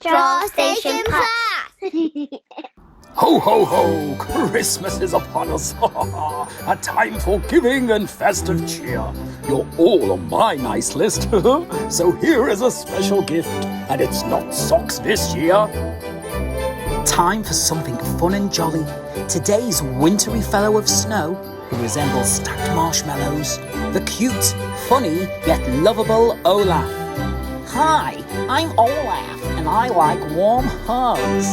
Drawstation Pass. Ho, ho, ho! Christmas is upon us. A time for giving and festive cheer. You're all on my nice list. So here is a special gift, and it's not socks this year. Time for something fun and jolly. Today's wintry fellow of snow, who resembles stacked marshmallows, the cute, funny, yet lovable Olaf. Hi, I'm Olaf, and I like warm hugs.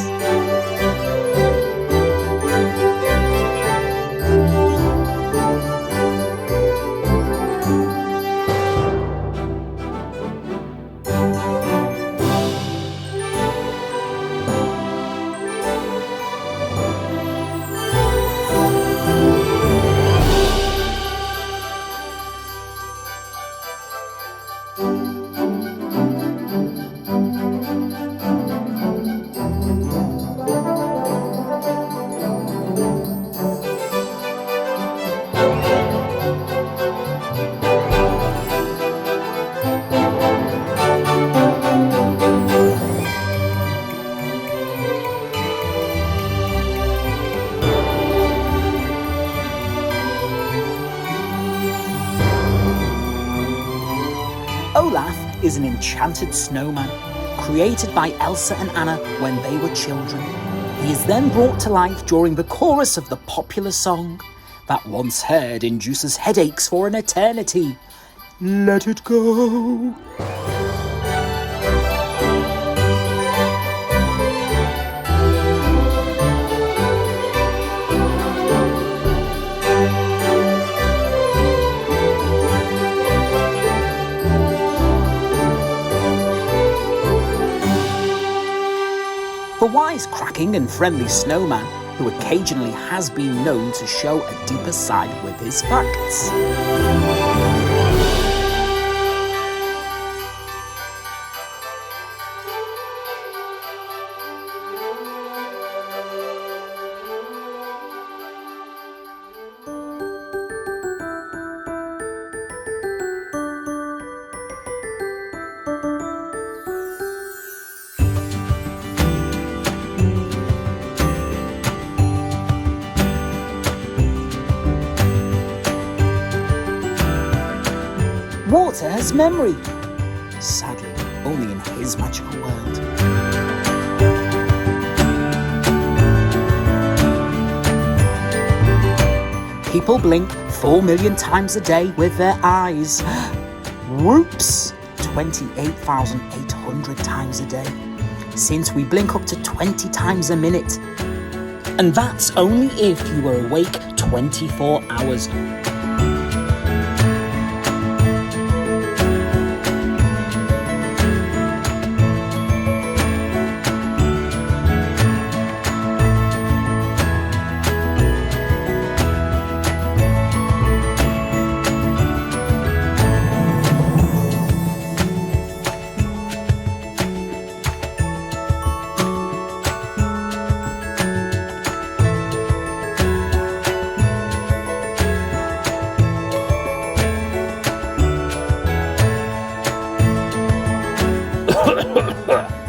Olaf is an enchanted snowman, created by Elsa and Anna when they were children. He is then brought to life during the chorus of the popular song that once heard induces headaches for an eternity. Let it go. The wisecracking and friendly snowman, who occasionally has been known to show a deeper side with his facts. Water has memory. Sadly, only in his magical world. People blink 4 million times a day with their eyes. Whoops! 28,800 times a day. Since we blink up to 20 times a minute. And that's only if you were awake 24 hours.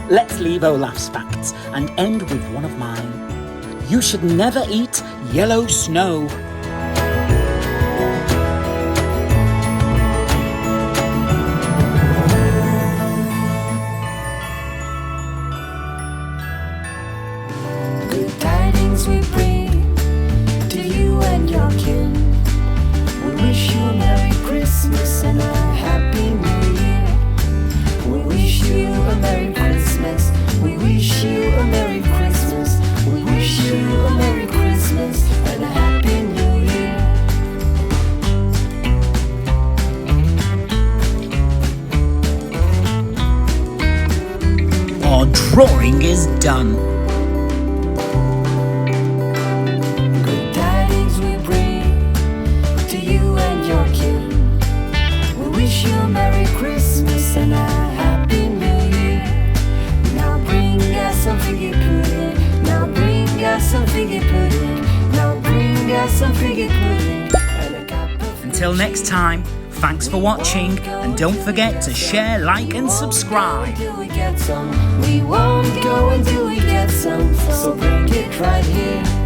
Let's leave Olaf's facts and end with one of mine. You should never eat yellow snow. Good tidings we bring to you and your kin. We wish you a Merry Christmas and a Happy New Year. We wish you a Merry Christmas. We wish you a Merry Christmas. We wish you a Merry Christmas and a Happy New Year. Our drawing is done. Good tidings we bring to you and your kin. We wish you a Merry Christmas and a Happy New Year. Now bring us some figgy pudding. Now bring us some figgy pudding. Now bring us some figgy pudding. And a cup of Until next time, Thanks for watching, and don't forget to share, like and subscribe. Do we get some? We won't go until we get some. So bring it right here.